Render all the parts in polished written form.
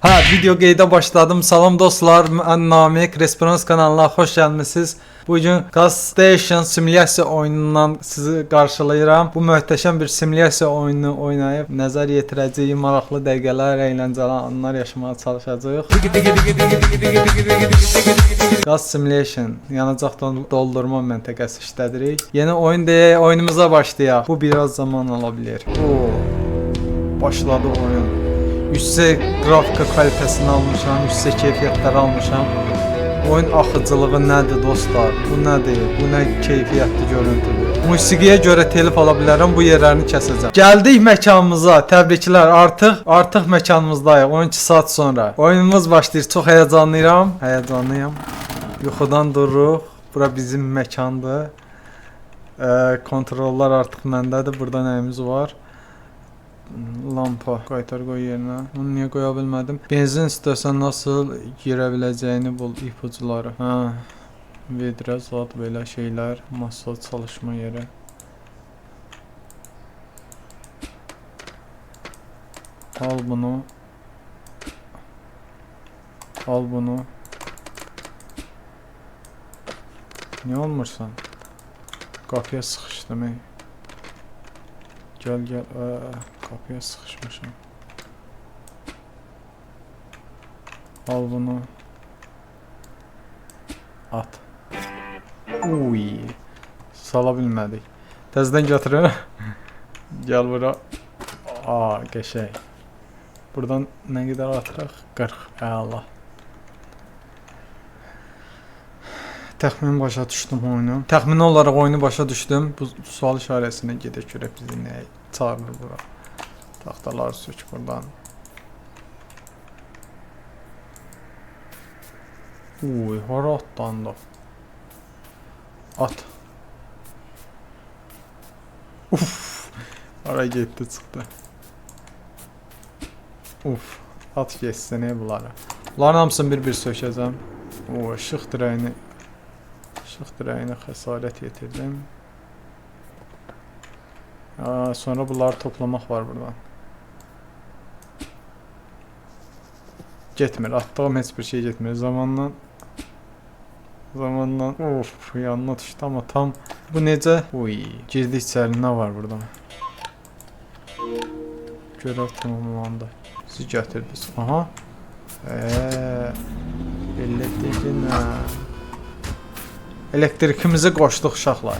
Video qeydə başladım. Salam dostlar, mən Namiq, Response kanalına xoş gəlmisiniz. Bugün Gas Station simulyasiya oyunundan sizi qarşılayıram. Bu möhtəşəm bir simulyasiya oyununu oynayıb nəzər yetirəcəyik, maraqlı dəqiqələr, əyləncəli anlar yaşamağa çalışacağıq. Gas Simulation, yanacaq doldurma məntəqəsi işlədirik. Yeni oyun deyə oyunumuza başlayaq. Bu biraz zaman ala bilər. Başladı oyun. Yüksək qrafika kalitəsini almışam, yüksək keyfiyyətləri almışam. Oyun axıcılığı nədir dostlar? Bu nədir? Bu nə keyfiyyətli görüntüdür? Musiqiyə görə telif ala bilərəm, bu yerlərini kəsəcəm. Gəldik məkanımıza. Təbriklər. Artıq məkanımızdayıq. 12 saat sonra. Oyunumuz başlayır. Çox həyecanlıyam. Yuxudan dururuq. Bura bizim məkandır. Kontrollar artıq məndədir. Burada nəyimiz var? Lampa qaytar qoy yerinə. Onu niyə qoya bilmədim? Benzin istəsən nasıl girə biləcəyini bul ipucuları. Vedrə, zat belə şeylər, masa çalışma yeri. Al bunu. Niyə olmursan? Qapıya sıxışdım. Gel. Kapıya sıkışmışım. Al bunu. At. Uy. Sala bilmədik. Təzədən gətirin. Gel bura. Qəşəng. Buradan nə qədər atırıq? 40. Allah. Təxmin başa düşdüm oyunu. Təxmini olaraq oyunu başa düşdüm. Bu sual işarəsinə gedək görək bizi nə çağırır bura. Taxtaları sök buradan. Hara atlandı. At. Hara getdi çıxdı. At geçsin bunları. Bunların hamısını bir-bir sökəcəm. Işıq dirəyinə xəsarət yetirdim. Sonra bunları toplamaq var buradan. Getmir. Atdığım heç bir şey getmir. Zamanla yanına düşdü amma tam bu necə? Girdik içəri. Nə var burada? Görev tamamlandı. Siz gətirdiniz. Aha. Elektrikimizi qoşduq uşaqlar.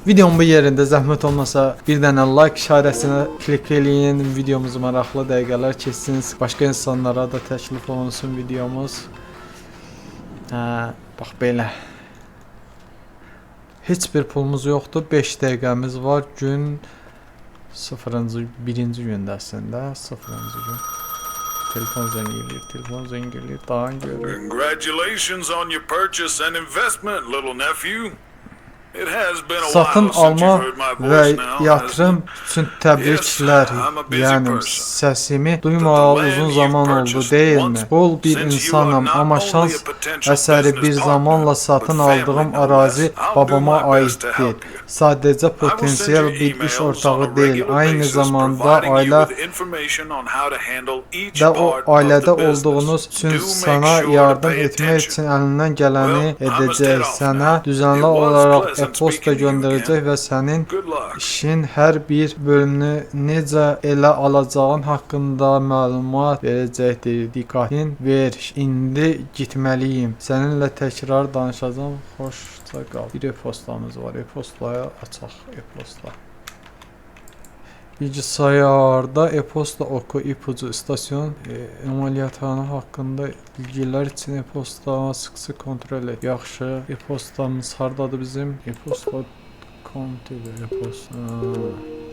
Videonun bu yerində zəhmət olmasa bir dənə like işarəsinə klik eləyin. Videomuz maraqlı dəqiqələr keçsin. Başqa insanlara da təklif olunsun videomuz. Bax belə. Heç bir pulumuz yoxdur. 5 dəqiqəmiz var. Gün 1-ci gündə əslində. 0-cı gün. Telefon zəng eləyir. Daha görür. Congratulations on your purchase and investment, little nephew. Satın alma və yatırım üçün təbriklər. Yəni səsimi duymayalı uzun zaman oldu, deyilmi? Bol bir insanım, amma şans əsəri bir zamanla satın aldığım arazi babama aiddir. Sadəcə potensial bir iş ortağı deyil, aynı zamanda ailədə olduğunuz üçün sana yardım etmək üçün əlindən gələni edəcək. Sənə düzənli olaraq e-posta göndərəcək və sənin işin hər bir bölümünü necə elə alacağın haqqında məlumat verəcəkdir. Diqqətin ver. İndi gitməliyim. Səninlə təkrar danışacağam. Xoşça qal. Bir e-postamız var. E-postaya açaq. E-posta. Bilgisayarda e-posta oku ipucu istasyon əməliyyatxana haqqında bilgilər üçün e-posta sık-sık kontrol et. Yaxşı, e-postamız hardadır bizim? E-posta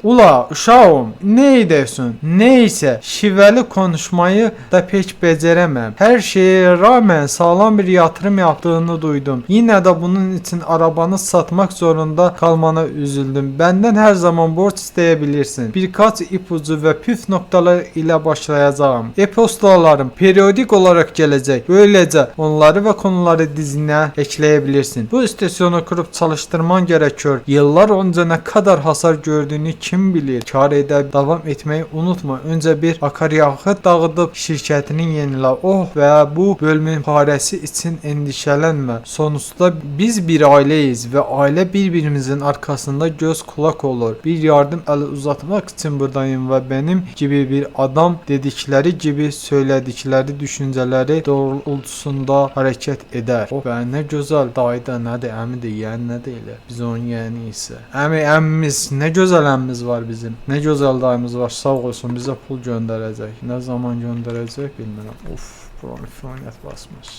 Ula uşağım, nə edəsən? Neysə, şivəli konuşmayı da pek becərəməm. Hər şeyə rağmen sağlam bir yatırım yaptığını duydum. Yine də bunun için arabanı satmak zorunda kalmana üzüldüm. Bəndən hər zaman borç istəyə bilirsin. Birkaç ipucu və püf noktalar ilə başlayacağım. E-postalarım periodik olarak gələcək. Böyləcə onları və konuları dizinə ekləyə bilirsin. Bu istasyonu kurup çalıştırman gerekiyor. Yıllar önce ne kadar hasar gördüğünü kim kim bilir, kar edə davam etməyi unutma. Öncə bir akaryakıt dağıdıb şirkətinin yenilə. Oh və bu bölümün parəsi üçün endişələnmə. Sonuçta biz bir ailəyiz və ailə bir-birimizin arkasında göz kulaq olur. Bir yardım əli uzatmaq üçün buradayım və benim gibi bir adam dedikləri gibi söylədikləri düşüncələri doğrultusunda hərəkət edər. Oh və nə gözəl dayı da nədir, əmi də yəni nə deyirlər. Biz onun yəni isə. Əmimiz, nə gözəl əmimiz var bizim. Nə gözəl dayımız var. Sağ olsun bizə pul göndərəcək. Nə zaman göndərəcək bilmirəm. Of, profesional basmış.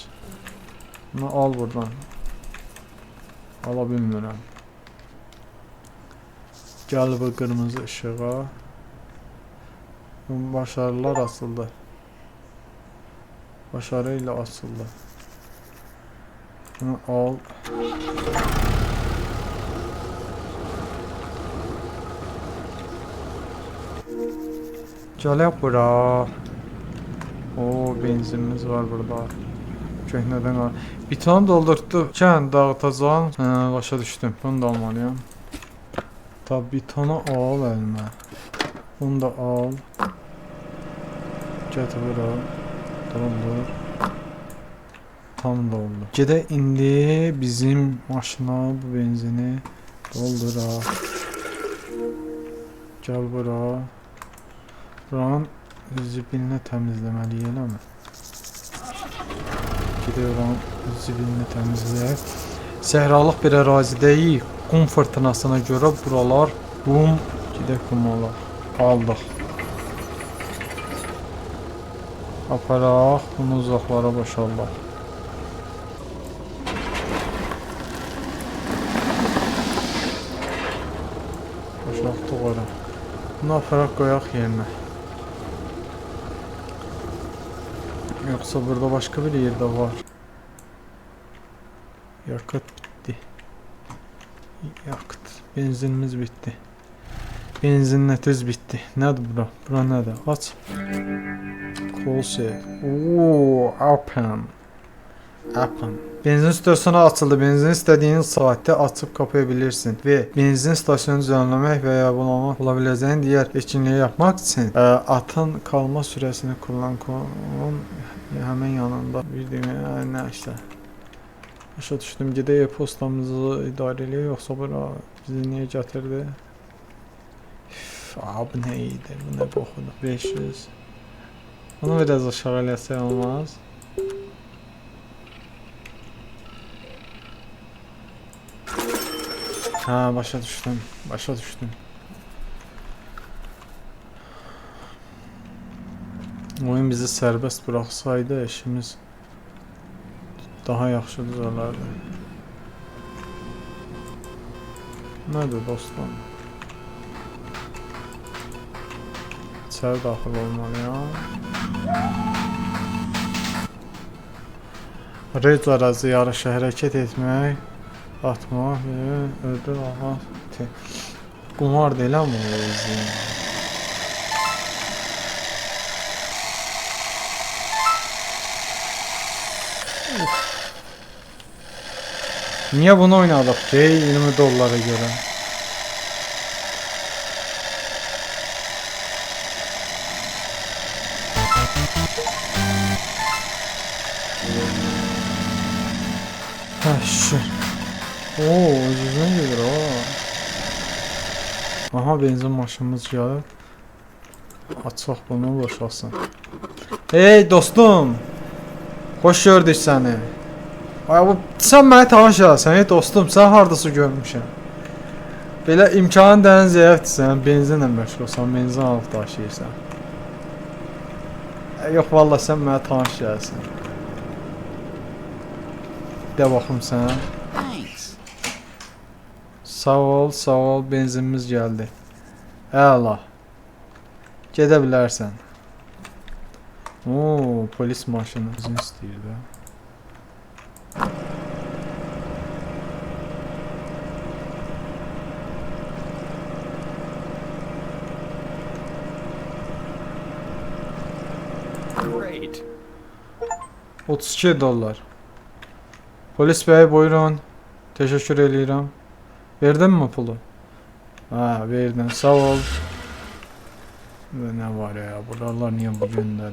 Bunu al buradan. Ala bilmirəm. Gəl bu qırmızı işığa. Başarılar açıldı. Başarı ilə açıldı. Bunu al. Gələk bura. O benzinimiz var burada. Köhnədən var. Bir tane doldurdu. Kən dağıtacağım. Başa düşdüm. Bunu da almalıyam. Tabi bir tane al elmə. Bunu da al. Gətir bura. Doldur. Tam doldu. Gedək indi bizim maşına bu benzini dolduraq. Gəl bura. Buranın zibilini təmizləməliyik, eləmi? Gedək oranın zibilini təmizləyək. Səhralıq bir ərazidəyik. Qum fırtınasına görə buralar qum. Gedək qum alaq. Aldıq. Aparaq. Bunu uzaqlara boşaldaq. Boşaltdıq ora. Bunu aparaq qoyaq yerinə. Yoksa burada başka bir yerde var. Yakıt bitti. Yakıt. Benzinimiz bitti. Benzinletimiz bitti. Nedir bura? Bura nedir? Aç. Close. Ooo. Open. Open. Benzin istasyonu açıldı. Benzin istediğin saatte açıp kapayabilirsin. Ve benzin istasyonu düzenlemek veya bulamak olabileceğin diğer etkinliği yapmak için atın kalma süresini kullan. Hemen yanında bir düğme ne işte. Başa düşdüm. Gedək postamızı idarə eləyək, yoxsa bura bizi niyə gətirdi? Bu nə idi? Bu nə boxudur? 500. Bunu biraz aşağı eləsək olmaz. Ha, başa düşdüm. Başa düşdüm. Oyun bizi sərbəst buraxsaydı işimiz daha yaxşı düzələrdi. Nədir dostum? İçəri daxil olmalıyam. Reyc aracı yarışı hərəkət etmək, atmaq və ödül almaq. Qumar deyil ama o özü. Niye bunu oynadık ki? 20 dolara göre. Şu. Oo, ucuzuna gelir o. Aha, benzin maşınımız geldi. Açaq bunu, boşalsın. Hey dostum. Hoş gördük səni. Ay bu sən məni tanış eləsən, dostum, sən hardasa görmüşəm. Belə imkanın dən zəifdirsən, benzinlə məşğulsan, benzin alıb daşıyırsan. Yox valla sən mənə tanış eləsən. De baxım sən. Sağ ol, benzinimiz gəldi. Əla. Gedə bilərsən. Oo, polis maşını izin istəyir də. Great. 32 dollar. Polis bəy buyurun. Teşekkür eləyirəm. Verdin mi pulu? Ha, verdin. Sağ ol. Ve ne var ya? Buralar niye bugün de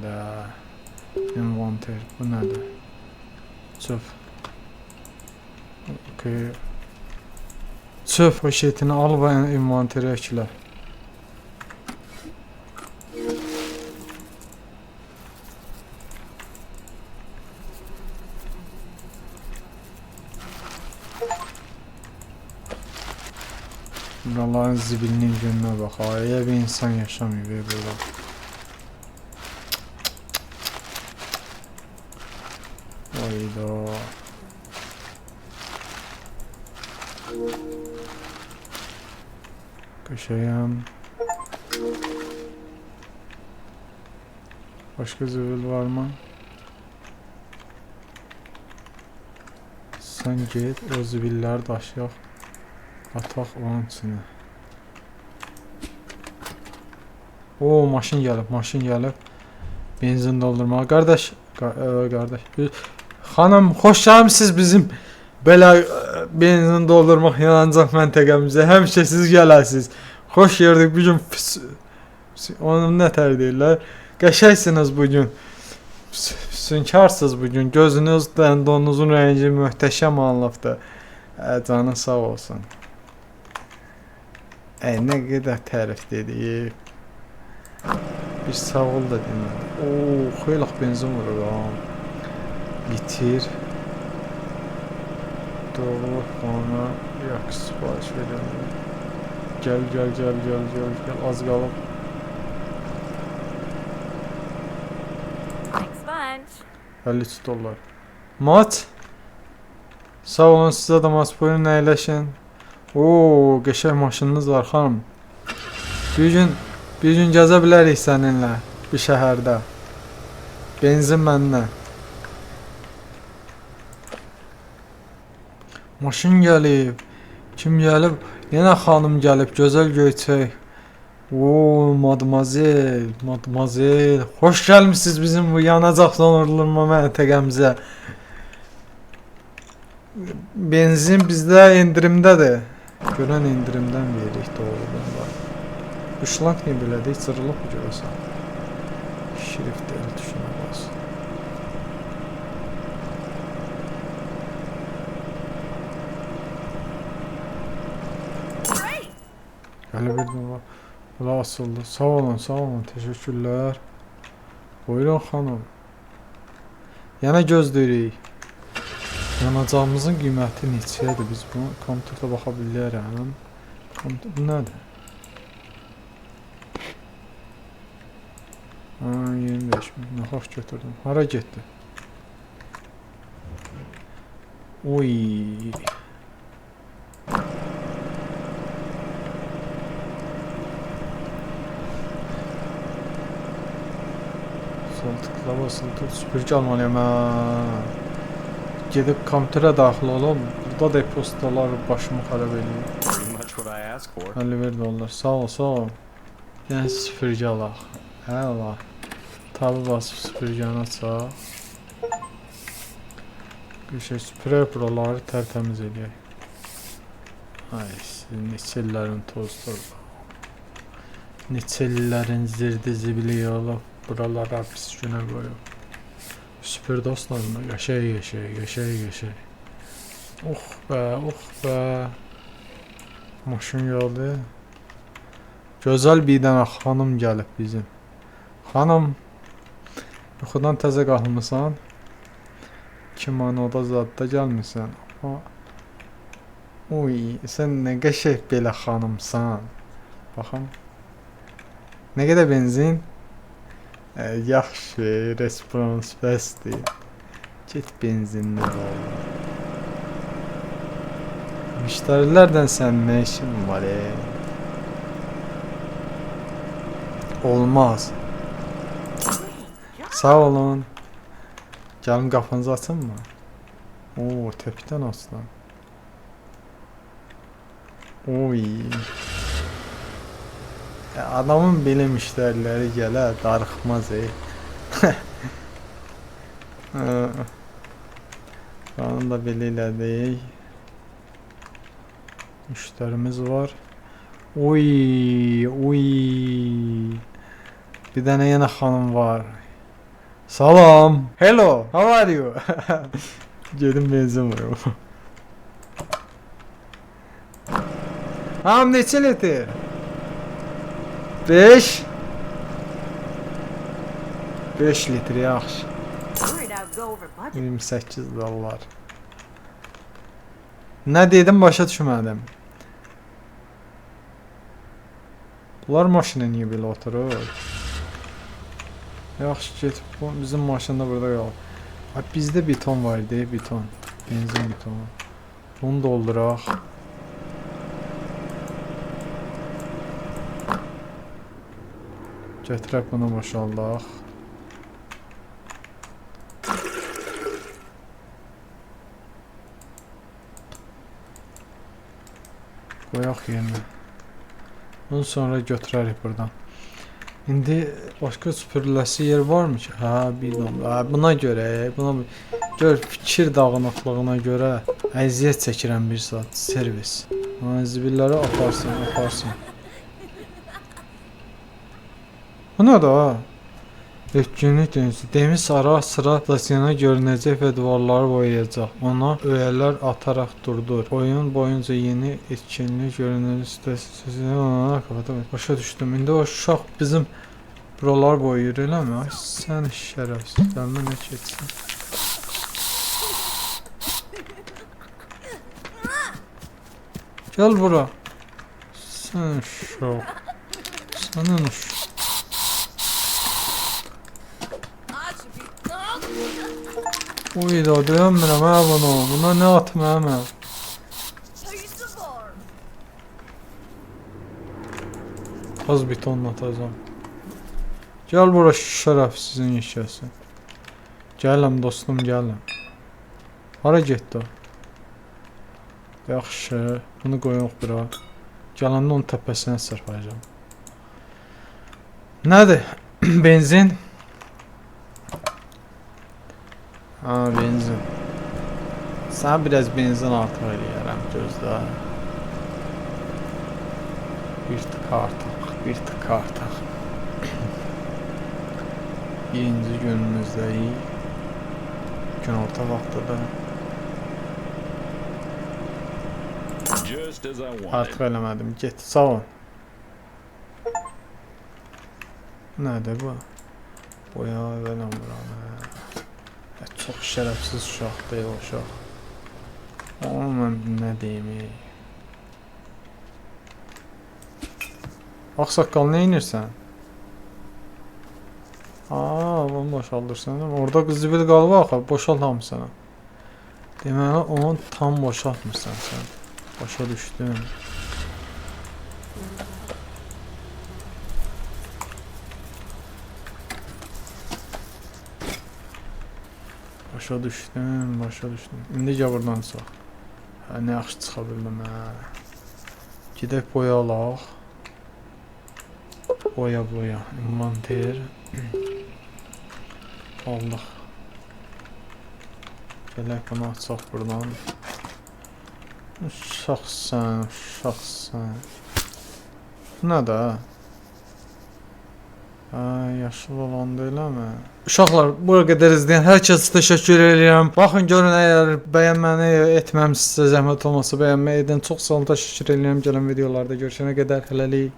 Inventory. Bu nedir? Çöp. Okay. Çöp poşetini al ve inventory ekle. Buraların zibilinin gününe bak. Aya bir insan yaşamıyor be burada. Oyda. Köşeyim. Başka zibil var mı? Sen git o zibilleri daşıyaq. Ataq onun içine. Oo, maşın gəlib. Benzin doldurmağa. Qardaş, qardaş. Xanım, xoş gəlmisiniz bizim belə benzin doldurmaq yanacaq məntəqəmizə. Həmişə siz gələsiniz. Xoş gördük bu gün. Onun nə tər deyirlər? Qəşəngsiniz bu gün. Sünkarsınız bu gün. Gözünüz, dəndonunuzun rəngi möhtəşəm alınıbdır. Canın sağ olsun. Nə qədər tərif dedik. Bir sağ ol da demədi. Oo, xeyli benzin vurur ha. Bitir. Doğru bana yak sipariş verelim. Gel. Az qalıb. Thanks bunch. 53 dollar. Mat. Sağ olun, sizə də mat. Buyurun, əyləşin. Oo, qəşəng maşınınız var xanım. Bir gün gəzə bilərik səninlə bir şəhərdə. Benzin məndən. Maşın gəlib. Kim gəlib? Yenə xanım gəlib. Gözəl göyçək. Oo, madmazel. Xoş gəlmisiniz bizim bu yanacaq zonurlama məntəqəmizə. Benzin bizdə endirimdədir. Görən endirimdən veririk doğrudan da. Bu şlank niyə belədir? Cırılıb mı görəsən? Şriftləri tuşuna bas. Hələ bir də var. Bula asıldı. Sağ olun. Teşekkürlər. Buyurun xanım. Yenə gözləyirik. Yanacağımızın qiyməti neçədir? Biz bunu kompüterdə baxa bilərik. Bu nədir? 25.000. Naxaq götürdüm. Hara getdi? Oy. Sol tıkla basıldı. Süpürgə almalıyam. Gedib kompüterə daxil olum. Burada da postalar başımı xarab eləyir. $50. Sağ ol. Yəni süpürgə alaq. Allah. Tabi basıb süpürgəni açaq. Bir şey süpürək buraları tərtəmiz eləyək. Ay, neçə illərin tozdur. Neçə illərin zirdi zibili olub. Buralara pis günə qoyub. Süpür dostlarına, yaşay. Oh be. Maşın gəldi. Gözəl bir dənə xanım gəlib bizim. Xanım, yuxudan təzə qalmısan? Kimonoda zadda gəlmirsən. Oy, sən nə qəşəng belə xanımsan. Baxın. Nə qədər benzin? Yaxşı, respons bəsdir. Get benzinli ol. Müştərilərdən sən nə işin var? Olmaz. Sağ olun. Gəlin qapınızı açın mı? Oo, təpikdən aslan. Oy. Adamın belə müştəriləri gələ darıxmaz. Onu da belə elədik. Müştərimiz var. Uy, uy. Bir dənə yenə xanım var. Salam. Hello. How are you? Gedim benzin vuruyor. Hamam neçə litr? 5. 5 litr yaxşı. Worried I'd go over budget. 28 dollar. Nə dedim başa düşmədim. Bunlar maşına niyə belə oturur? Yaxşı get. Bizim maşında burada qal. Ay bizdə beton var idi, beton. Benzin betonu. Bunu dolduraq. Gətirək bunu boşaldaq. Qoyaq yerinə. Bundan sonra götürərik buradan. İndi başqa süpürüləsi yer varmı ki? Hə, bidon. Hə, buna görə, gör fikir dağınıqlığına görə əziyyət çəkirəm bir saat servis. Zibilləri aparsın. Bu nə da? Etkinlik denizi. Dəniz ara sıra stasyona görünəcək və divarları boyayacaq. Ona öyələr ataraq durdur. Oyun boyunca yeni etkinlik görünəcək stasyona kapatalım. Başa düşdüm. İndi o uşaq bizim buralar boyayır, eləmi? Ay sən şərəfsiz. Gəlmə nə keçsin. Gəl bura. Sən uşaq. Sənin uşaq. Uy da dönmürəm hə bunu. Buna nə atma həmə. Az betonla atacağım. Gəl bura şərəfsizin işəsi. Gələm dostum, gələm. Hara getdi o? Yaxşı. Bunu qoyuq bura. Gələndə onun təpəsinə sırpayacağım. Nədir? Benzin. Ha, benzin. Sana biraz benzin artıq eləyərəm, gözlə. Bir tık artıq. Birinci günümüzdəyik. Günorta vaxtıdır. Just as I wanted. Artıq eləmədim, get, sağ ol. Nədir bu? Boya verəm buranı. Çox şərəfsiz uşaq deyil o uşaq. Amma mən nə deyim? Ağsaqqal, nə inirsən? Bunu boşaldırsan. Orada zibil qalıb axı, boşalt hamısını. Deməli, onu tam boşaltmırsan sən. Başa düşdüm. Başa düşdüm. İndi gəl buradan çıx. Hə, nə yaxşı çıxa bildim, hə. Gedək boya alaq. Boya. İnventer. Aldıq. Gələk bunu açaq buradan. Uşaqsan. Bu nə də? Yaşıl olan deyil mi? Uşaqlar, bu qədər izləyən hər kəsə təşəkkür edirəm. Baxın, görün, əgər bəyənməni etməmişsinizsə, zəhmət olmasa bəyənmək edin. Çox sağ olun, təşəkkür edirəm. Gələn videolarda görüşənə qədər hələlik.